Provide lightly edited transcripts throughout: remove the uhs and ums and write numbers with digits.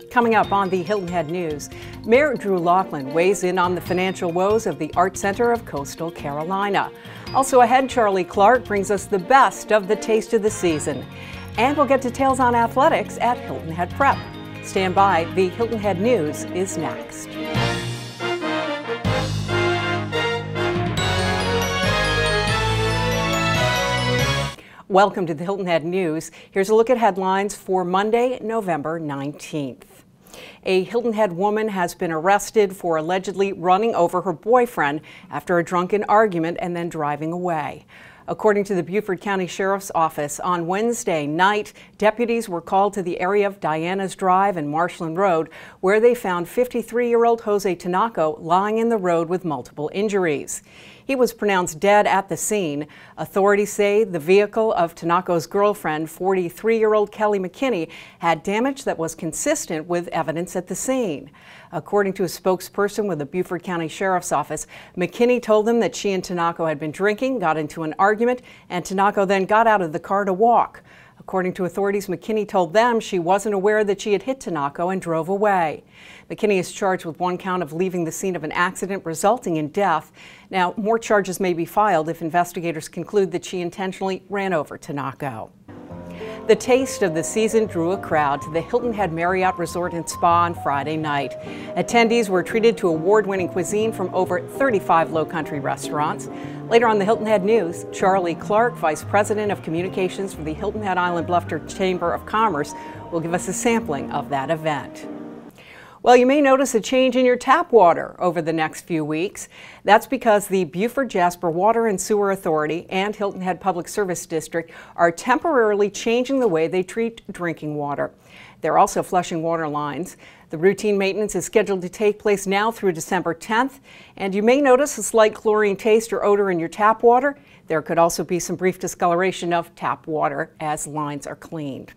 Coming up on the Hilton Head News, Mayor Drew Laughlin weighs in on the financial woes of the Art Center of Coastal Carolina. Also ahead, Charlie Clark brings us the best of the taste of the season. And we'll get details on athletics at Hilton Head Prep. Stand by, the Hilton Head News is next. Welcome to the Hilton Head News. Here's a look at headlines for Monday, November 19th. A Hilton Head woman has been arrested for allegedly running over her boyfriend after a drunken argument and then driving away. According to the Beaufort County Sheriff's Office, on Wednesday night, deputies were called to the area of Diana's Drive and Marshland Road, where they found 53-year-old Jose Tinaco lying in the road with multiple injuries. He was pronounced dead at the scene. Authorities say the vehicle of Tinaco's girlfriend, 43-year-old Kelly McKinney, had damage that was consistent with evidence at the scene. According to a spokesperson with the Beaufort County Sheriff's Office, McKinney told them that she and Tinaco had been drinking, got into an argument, and Tinaco then got out of the car to walk. According to authorities, McKinney told them she wasn't aware that she had hit Tinaco and drove away. McKinney is charged with one count of leaving the scene of an accident resulting in death. Now, more charges may be filed if investigators conclude that she intentionally ran over Tinaco. The taste of the season drew a crowd to the Hilton Head Marriott Resort and Spa on Friday night. Attendees were treated to award-winning cuisine from over 35 Low-Country restaurants. Later on the Hilton Head News, Charlie Clark, Vice President of Communications for the Hilton Head Island Bluffton Chamber of Commerce, will give us a sampling of that event. Well, you may notice a change in your tap water over the next few weeks. That's because the Beaufort Jasper Water and Sewer Authority and Hilton Head Public Service District are temporarily changing the way they treat drinking water. They're also flushing water lines. The routine maintenance is scheduled to take place now through December 10th, and you may notice a slight chlorine taste or odor in your tap water. There could also be some brief discoloration of tap water as lines are cleaned.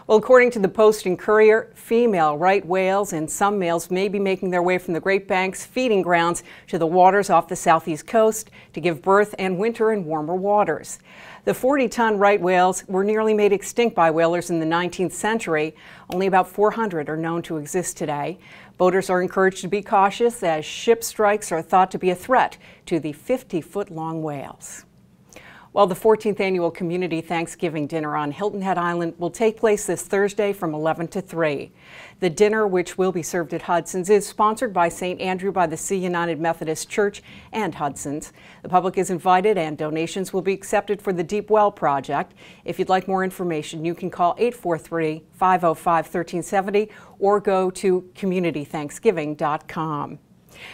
Well, according to the Post and Courier, female right whales and some males may be making their way from the Great Banks feeding grounds to the waters off the southeast coast to give birth and winter in warmer waters. The 40-ton right whales were nearly made extinct by whalers in the 19th century. Only about 400 are known to exist today. Boaters are encouraged to be cautious as ship strikes are thought to be a threat to the 50-foot-long whales. Well, the 14th annual Community Thanksgiving Dinner on Hilton Head Island will take place this Thursday from 11 to 3. The dinner, which will be served at Hudson's, is sponsored by St. Andrew by the Sea United Methodist Church and Hudson's. The public is invited and donations will be accepted for the Deep Well Project. If you'd like more information, you can call 843-505-1370 or go to communitythanksgiving.com.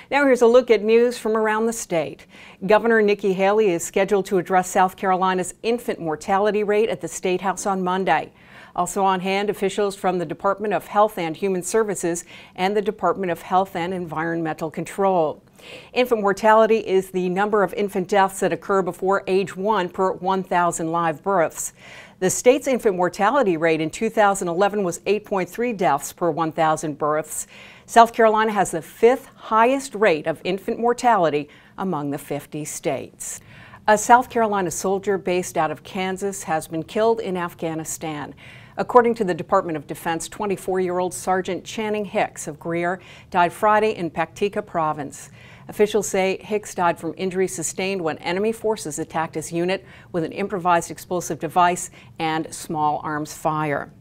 Now here's a look at news from around the state. Governor Nikki Haley is scheduled to address South Carolina's infant mortality rate at the State House on Monday. Also on hand, officials from the Department of Health and Human Services and the Department of Health and Environmental Control. Infant mortality is the number of infant deaths that occur before age 1 per 1,000 live births. The state's infant mortality rate in 2011 was 8.3 deaths per 1,000 births. South Carolina has the 5th highest rate of infant mortality among the 50 states. A South Carolina soldier based out of Kansas has been killed in Afghanistan. According to the Department of Defense, 24-year-old Sergeant Channing Hicks of Greer died Friday in Paktika Province. Officials say Hicks died from injuries sustained when enemy forces attacked his unit with an improvised explosive device and small arms fire.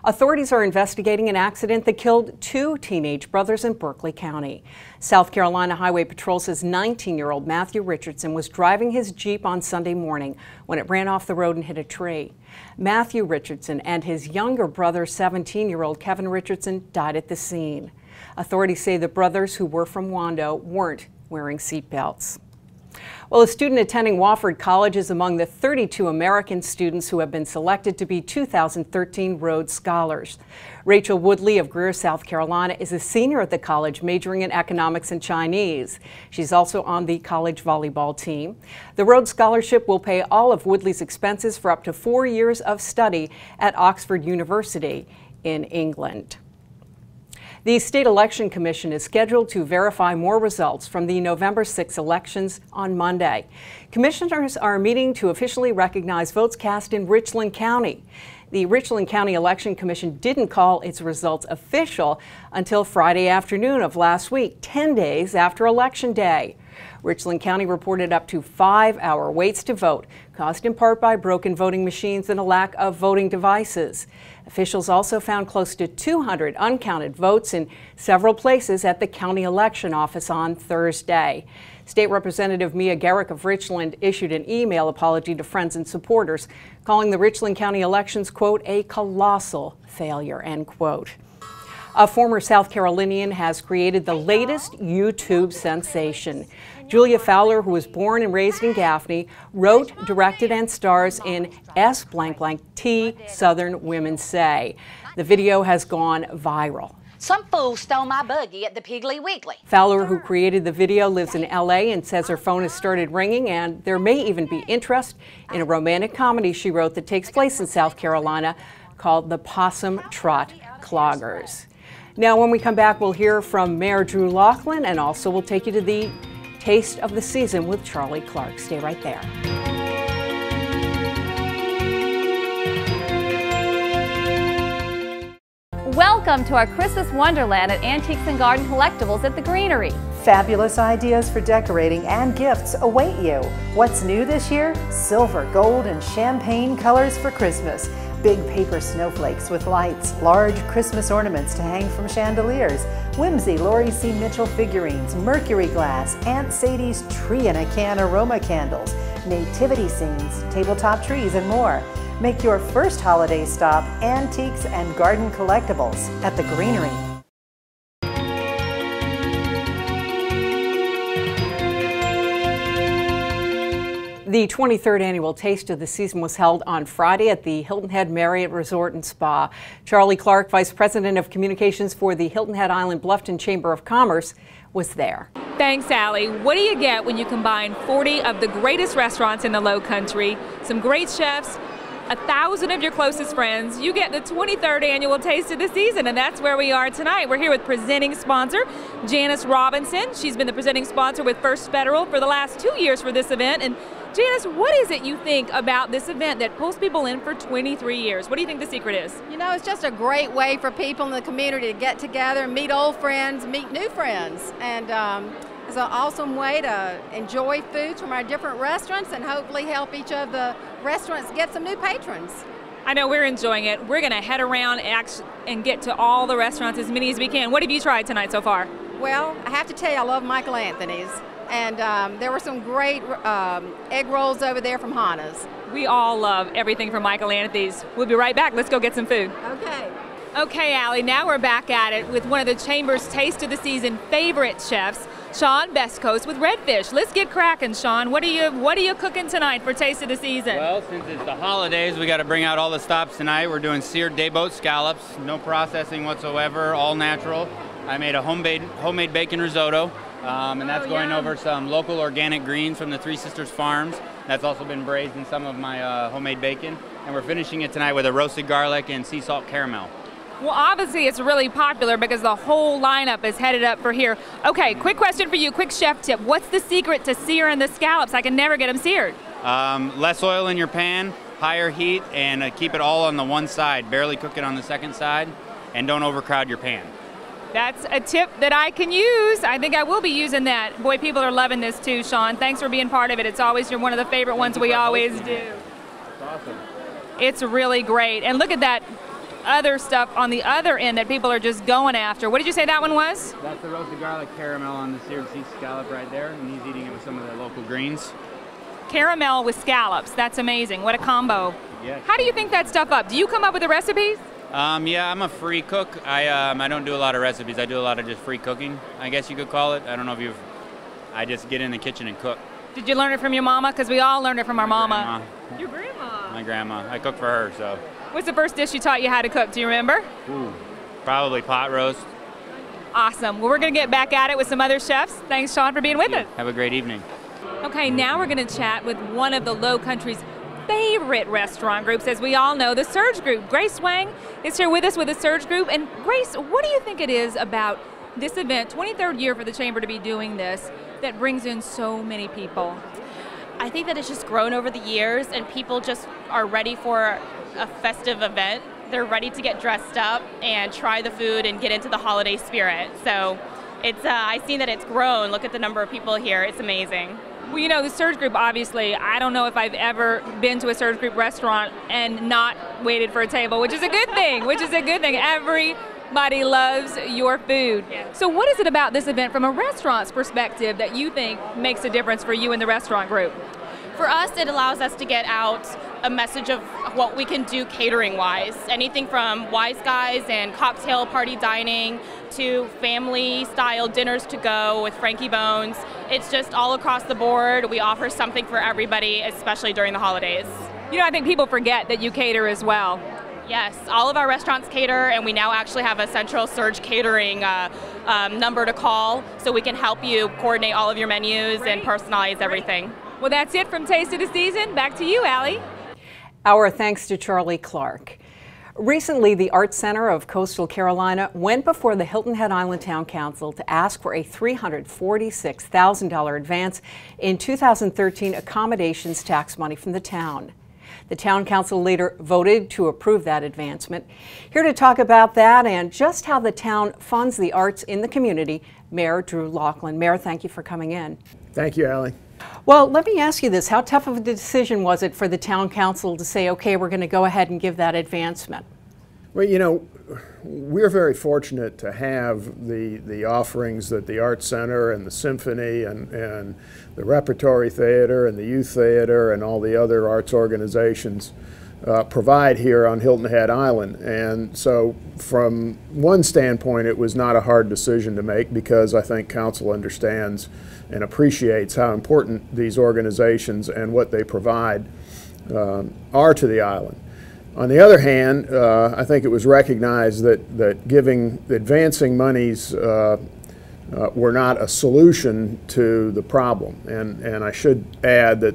Authorities are investigating an accident that killed 2 teenage brothers in Berkeley County. South Carolina Highway Patrol says 19-year-old Matthew Richardson was driving his Jeep on Sunday morning when it ran off the road and hit a tree. Matthew Richardson and his younger brother, 17-year-old Kevin Richardson, died at the scene. Authorities say the brothers, who were from Wando, weren't wearing seatbelts. Well, a student attending Wofford College is among the 32 American students who have been selected to be 2013 Rhodes Scholars. Rachel Woodley of Greer, South Carolina, is a senior at the college majoring in economics and Chinese. She's also on the college volleyball team. The Rhodes Scholarship will pay all of Woodley's expenses for up to 4 years of study at Oxford University in England. The State Election Commission is scheduled to verify more results from the November 6 elections on Monday. Commissioners are meeting to officially recognize votes cast in Richland County. The Richland County Election Commission didn't call its results official until Friday afternoon of last week, 10 days after Election Day. Richland County reported up to 5-hour waits to vote, caused in part by broken voting machines and a lack of voting devices. Officials also found close to 200 uncounted votes in several places at the county election office on Thursday. State Representative Mia Garrick of Richland issued an email apology to friends and supporters, calling the Richland County elections, quote, a colossal failure, end quote. A former South Carolinian has created the latest YouTube sensation. Julia Fowler, who was born and raised in Gaffney, wrote, directed, and stars in S T Southern Women Say. The video has gone viral. Some fool stole my buggy at the Piggly Wiggly. Fowler, who created the video, lives in LA and says her phone has started ringing, and there may even be interest in a romantic comedy she wrote that takes place in South Carolina called The Possum Trot Cloggers. Now, when we come back, we'll hear from Mayor Drew Laughlin, and also we'll take you to the Taste of the Season with Charlie Clark. Stay right there. Welcome to our Christmas Wonderland at Antiques and Garden Collectibles at the Greenery. Fabulous ideas for decorating and gifts await you. What's new this year? Silver, gold, and champagne colors for Christmas. Big paper snowflakes with lights, large Christmas ornaments to hang from chandeliers, whimsy Lori C. Mitchell figurines, mercury glass, Aunt Sadie's tree in a can aroma candles, nativity scenes, tabletop trees, and more. Make your first holiday stop Antiques and Garden Collectibles at the Greenery. The 23rd annual Taste of the Season was held on Friday at the Hilton Head Marriott Resort and Spa. Charlie Clark, Vice President of Communications for the Hilton Head Island Bluffton Chamber of Commerce, was there. Thanks, Allie. What do you get when you combine 40 of the greatest restaurants in the Low Country, some great chefs, 1,000 of your closest friends? You get the 23rd annual Taste of the Season, and that's where we are tonight. We're here with presenting sponsor Janice Robinson. She's been the presenting sponsor with First Federal for the last 2 years for this event. And Janice, what is it you think about this event that pulls people in for 23 years? What do you think the secret is? You know, it's just a great way for people in the community to get together, meet old friends, meet new friends. And it's an awesome way to enjoy foods from our different restaurants and hopefully help each of the restaurants get some new patrons. I know we're enjoying it. We're going to head around and get to all the restaurants, as many as we can. What have you tried tonight so far? Well, I have to tell you, I love Michael Anthony's. And there were some great egg rolls over there from Hana's. We all love everything from Michael Anthony's. We'll be right back. Let's go get some food. Okay. Okay, Allie, now we're back at it with one of the Chamber's Taste of the Season favorite chefs, Sean Bestcoast with Redfish. Let's get cracking, Sean. What are you cooking tonight for Taste of the Season? Well, since it's the holidays, we got to bring out all the stops tonight. We're doing seared dayboat scallops, no processing whatsoever, all natural. I made a homemade bacon risotto. And that's going over some local organic greens from the Three Sisters Farms. That's also been braised in some of my homemade bacon. And we're finishing it tonight with a roasted garlic and sea salt caramel. Well, obviously it's really popular because the whole lineup is headed up for here. Okay, quick question for you, quick chef tip. What's the secret to searing the scallops? I can never get them seared. Less oil in your pan, higher heat, and keep it all on the one side. Barely cook it on the second side, and don't overcrowd your pan. That's a tip that I can use. I think I will be using that. Boy, people are loving this too, Sean. Thanks for being part of it. It's always one of the favorite ones we always do. It's awesome. It's really great. And look at that other stuff on the other end that people are just going after. What did you say that one was? That's the roasted garlic caramel on the seared sea scallop right there, and he's eating it with some of the local greens. Caramel with scallops. That's amazing. What a combo. Yes. How do you think that stuff up? Do you come up with the recipes? Yeah, I'm a free cook. I don't do a lot of recipes. I do a lot of just free cooking, I guess you could call it. I don't know if I just get in the kitchen and cook. Did you learn it from your mama? Because we all learned it from our mama. Grandma. Your grandma? My grandma. I cook for her, so. What's the first dish she taught you how to cook? Do you remember? Ooh, probably pot roast. Awesome. Well, we're going to get back at it with some other chefs. Thanks, Sean, for being with us. Have a great evening. Okay, now we're going to chat with one of the Low Country's favorite restaurant groups, as we all know, the Surge Group. Grace Wang is here with us with the Surge Group. And Grace, what do you think it is about this event, 23rd year for the Chamber to be doing this, that brings in so many people? I think that it's just grown over the years and people just are ready for a festive event. They're ready to get dressed up and try the food and get into the holiday spirit. So it's I've seen that it's grown. Look at the number of people here. It's amazing. Well, you know, the Surge Group, obviously, I don't know if I've ever been to a Surge Group restaurant and not waited for a table, which is a good thing, Everybody loves your food. So what is it about this event from a restaurant's perspective that you think makes a difference for you and the restaurant group? For us, it allows us to get out a message of what we can do catering-wise. Anything from Wise Guys and cocktail party dining to family-style dinners to go with Frankie Bones. It's just all across the board. We offer something for everybody, especially during the holidays. You know, I think people forget that you cater as well. Yes, all of our restaurants cater, and we now actually have a central Surge catering number to call, so we can help you coordinate all of your menus and personalize everything. Well, that's it from Taste of the Season. Back to you, Allie. Our thanks to Charlie Clark. Recently, the Arts Center of Coastal Carolina went before the Hilton Head Island Town Council to ask for a $346,000 advance in 2013 accommodations tax money from the town. The Town Council later voted to approve that advancement. Here to talk about that and just how the town funds the arts in the community, Mayor Drew Laughlin. Mayor, thank you for coming in. Thank you, Allie. Well, let me ask you this. How tough of a decision was it for the Town Council to say, okay, we're going to go ahead and give that advancement? Well, you know, we're very fortunate to have the offerings that the Arts Center and the Symphony and the Repertory Theater and the Youth Theater and all the other arts organizations provide here on Hilton Head Island. And so from one standpoint, it was not a hard decision to make because I think Council understands and appreciates how important these organizations and what they provide are to the island. On the other hand, I think it was recognized that advancing monies were not a solution to the problem. And I should add that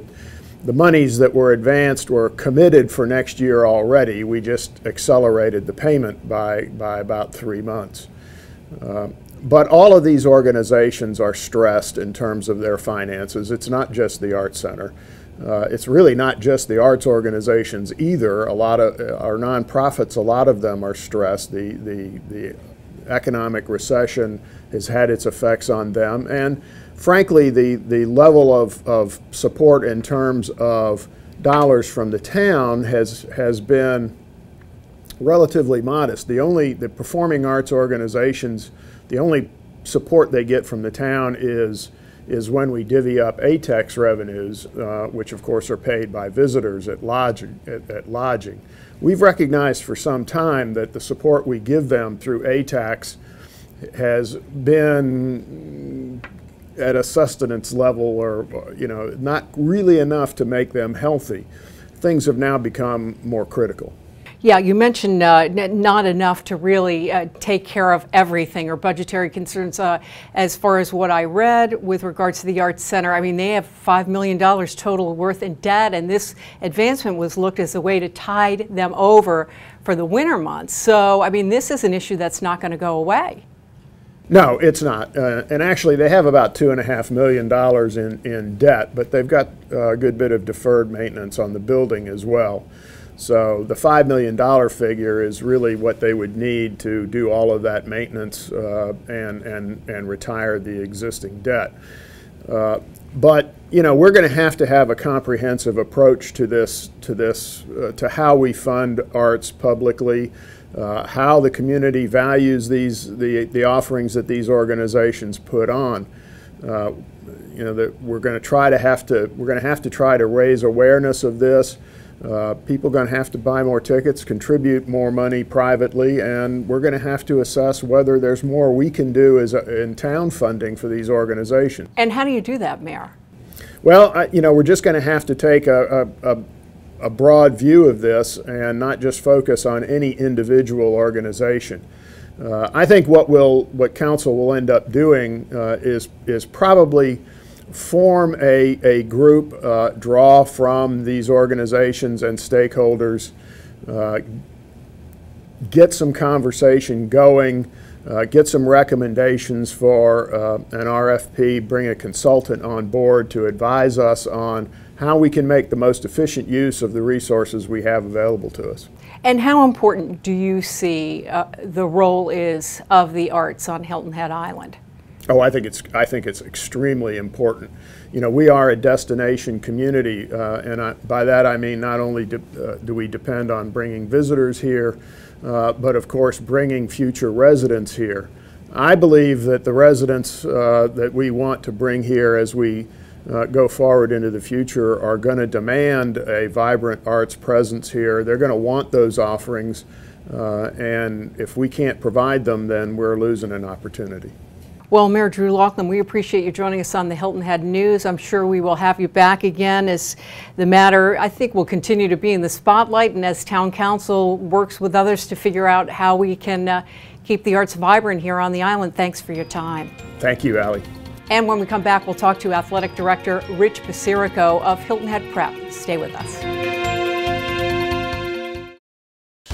the monies that were advanced were committed for next year already. We just accelerated the payment by about 3 months. But all of these organizations are stressed in terms of their finances. It's not just the Arts Center. It's really not just the arts organizations either. A lot of our nonprofits, a lot of them are stressed. The economic recession has had its effects on them. And frankly, the level of support in terms of dollars from the town has been relatively modest. The performing arts organizations, the only support they get from the town is when we divvy up ATEX revenues, which of course are paid by visitors at lodging. We've recognized for some time that the support we give them through ATEX has been at a sustenance level or, you know, not really enough to make them healthy. Things have now become more critical. Yeah, you mentioned not enough to really take care of everything or budgetary concerns. As far as what I read with regards to the Arts Center, I mean, they have $5 million total worth in debt, and this advancement was looked as a way to tide them over for the winter months. So, I mean, this is an issue that's not going to go away. No, it's not. And actually, they have about $2.5 million in debt, but they've got a good bit of deferred maintenance on the building as well. So the $5 million figure is really what they would need to do all of that maintenance and retire the existing debt. But you know, we're going to have a comprehensive approach to this, to how we fund arts publicly, how the community values the offerings that these organizations put on. You know, that we're going to have to try to raise awareness of this. People are going to have to buy more tickets, contribute more money privately, and we're going to have to assess whether there's more we can do in town funding for these organizations. And how do you do that, Mayor? Well, you know, we're just going to have to take a broad view of this and not just focus on any individual organization. I think what Council will end up doing is probably form a group, draw from these organizations and stakeholders, get some conversation going, get some recommendations for an RFP, bring a consultant on board to advise us on how we can make the most efficient use of the resources we have available to us. And how important do you see the role is of the arts on Hilton Head Island? Oh, I think it's extremely important. You know, we are a destination community, and by that I mean not only do we depend on bringing visitors here, but of course bringing future residents here. I believe that the residents that we want to bring here as we go forward into the future are going to demand a vibrant arts presence here. They're going to want those offerings, and if we can't provide them, then we're losing an opportunity. Well, Mayor Drew Laughlin, we appreciate you joining us on the Hilton Head News. I'm sure we will have you back again as the matter, I think, will continue to be in the spotlight, and as Town Council works with others to figure out how we can keep the arts vibrant here on the island. Thanks for your time. Thank you, Allie. And when we come back, we'll talk to Athletic Director Rich Basirico of Hilton Head Prep. Stay with us.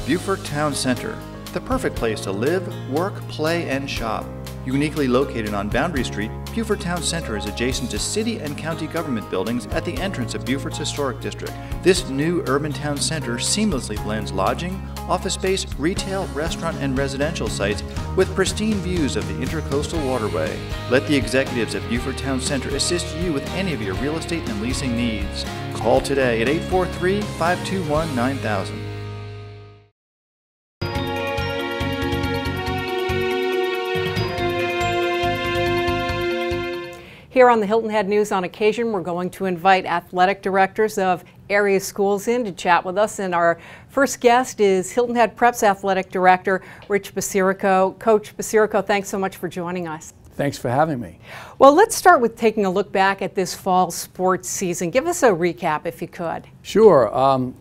Beaufort Town Center, the perfect place to live, work, play, and shop. Uniquely located on Boundary Street, Beaufort Town Center is adjacent to city and county government buildings at the entrance of Beaufort's Historic District. This new urban town center seamlessly blends lodging, office space, retail, restaurant, and residential sites with pristine views of the Intercoastal Waterway. Let the executives at Beaufort Town Center assist you with any of your real estate and leasing needs. Call today at 843-521-9000. Here on the Hilton Head News, on occasion, we're going to invite athletic directors of area schools in to chat with us. And our first guest is Hilton Head Prep's athletic director, Rich Basirico. Coach Basirico, thanks so much for joining us. Thanks for having me. Well, let's start with taking a look back at this fall sports season. Give us a recap, if you could. Sure.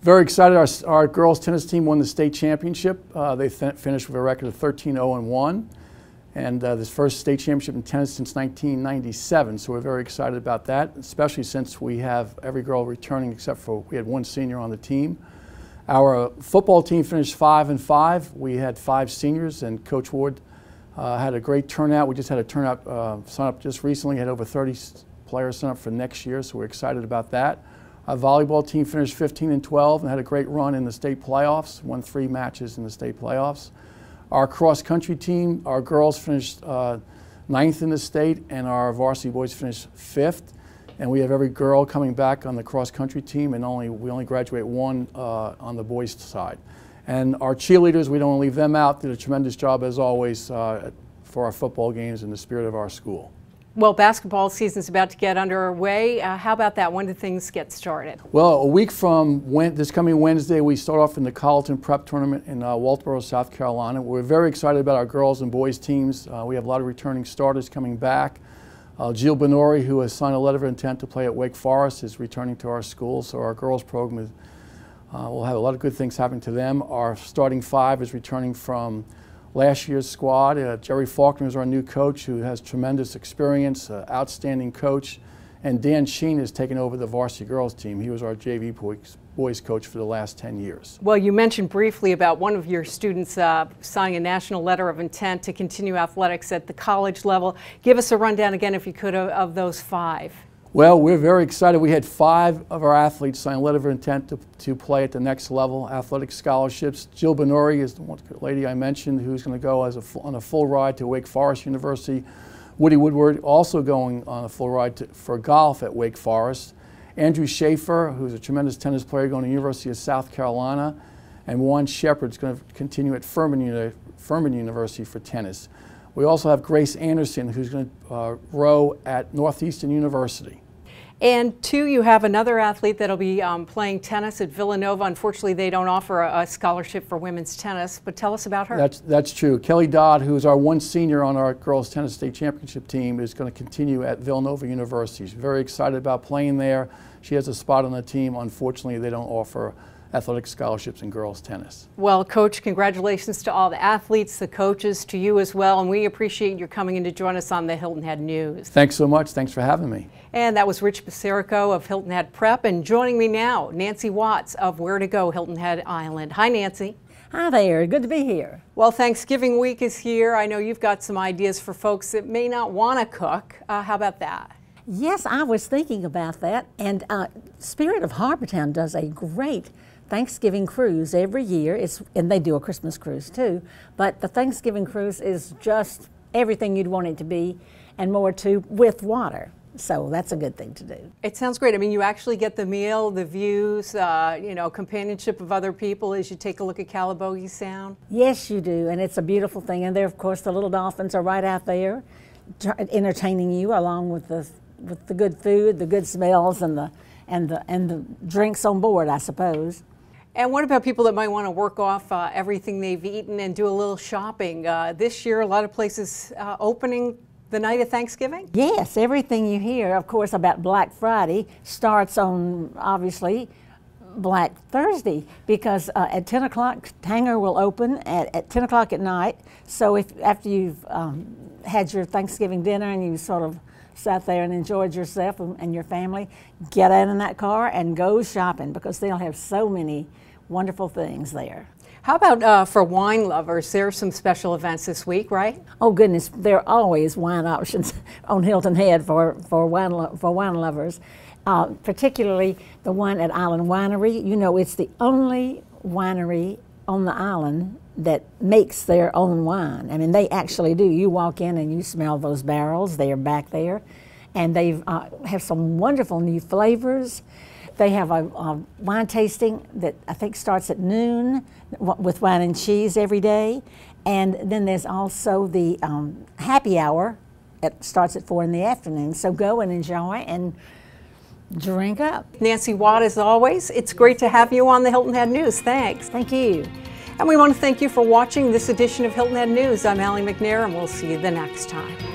Very excited. Our girls tennis team won the state championship. They finished with a record of 13-0-1. And this first state championship in tennis since 1997, so we're very excited about that, especially since we have every girl returning except for we had one senior on the team. Our football team finished 5-5. We had 5 seniors, and Coach Ward had a great turnout. We just had a turnout sign up just recently. Had over 30 players sign up for next year, so we're excited about that. Our volleyball team finished 15-12 and had a great run in the state playoffs, won 3 matches in the state playoffs. Our cross-country team, our girls finished 9th in the state, and our varsity boys finished 5th. And we have every girl coming back on the cross-country team, and we only graduate 1 on the boys' side. And our cheerleaders, we don't leave them out, did a tremendous job as always for our football games in the spirit of our school. Well, basketball season's about to get underway. How about that? When do things get started? Well, a week from this coming Wednesday, we start off in the Colleton Prep Tournament in Walterboro, South Carolina. We're very excited about our girls and boys teams. We have a lot of returning starters coming back. Jill Benori, who has signed a letter of intent to play at Wake Forest, is returning to our school. So our girls program will have a lot of good things happen to them. Our starting 5 is returning from last year's squad. Jerry Faulkner is our new coach, who has tremendous experience, outstanding coach. And Dan Sheen has taken over the varsity girls team. He was our JV boys coach for the last 10 years. Well, you mentioned briefly about one of your students signing a national letter of intent to continue athletics at the college level. Give us a rundown again, if you could, of those 5. Well, we're very excited. We had 5 of our athletes sign a letter of intent to play at the next level, athletic scholarships. Jill Benori is the lady I mentioned who's going to go on a full ride to Wake Forest University. Woody Woodward also going on a full ride for golf at Wake Forest. Andrew Schaefer, who's a tremendous tennis player, going to the University of South Carolina. And Juan Shepard's going to continue at Furman University for tennis. We also have Grace Anderson, who's going to row at Northeastern University. And 2, you have another athlete that'll be playing tennis at Villanova. Unfortunately, they don't offer a scholarship for women's tennis, but tell us about her. That's true. Kelly Dodd, who's our one senior on our girls tennis state championship team, is going to continue at Villanova University. She's very excited about playing there. She has a spot on the team. Unfortunately, they don't offer athletic scholarships in girls tennis. Well, Coach, congratulations to all the athletes, the coaches, to you as well, and we appreciate your coming in to join us on the Hilton Head News. Thanks so much. Thanks for having me. And that was Rich Basirico of Hilton Head Prep, and joining me now, Nancy Watts of Where to Go Hilton Head Island. Hi, Nancy. Hi there. Good to be here. Well, Thanksgiving week is here. I know you've got some ideas for folks that may not want to cook. How about that? Yes, I was thinking about that, and Spirit of Harbortown does a great Thanksgiving cruise every year. And they do a Christmas cruise too, but the Thanksgiving cruise is just everything you'd want it to be and more too, with water. So that's a good thing to do. It sounds great. I mean, you actually get the meal, the views, you know, companionship of other people as you take a look at Calabogie Sound. Yes, you do, and it's a beautiful thing. And there, of course, the little dolphins are right out there entertaining you, along with the good food, the good smells, and the drinks on board, I suppose. And what about people that might want to work off everything they've eaten and do a little shopping? This year, a lot of places opening the night of Thanksgiving? Yes, everything you hear, of course, about Black Friday starts on, obviously, Black Thursday, because at 10 o'clock, Tanger will open at 10 o'clock at night. So if after you've had your Thanksgiving dinner and you sort of sat there and enjoyed yourself and your family, get out in that car and go shopping, because they'll have so many wonderful things there. How about for wine lovers? There are some special events this week, right? Oh goodness, there are always wine options on Hilton Head for wine lovers. Particularly the one at Island Winery. You know, it's the only winery on the island that makes their own wine. I mean, they actually do. You walk in and you smell those barrels. They are back there, and they have some wonderful new flavors. They have a wine tasting that I think starts at noon with wine and cheese every day. And then there's also the happy hour. It starts at 4 in the afternoon. So go and enjoy and drink up. Nancy Watt, as always, it's great to have you on the Hilton Head News. Thanks. Thank you. And we want to thank you for watching this edition of Hilton Head News. I'm Allie McNair, and we'll see you the next time.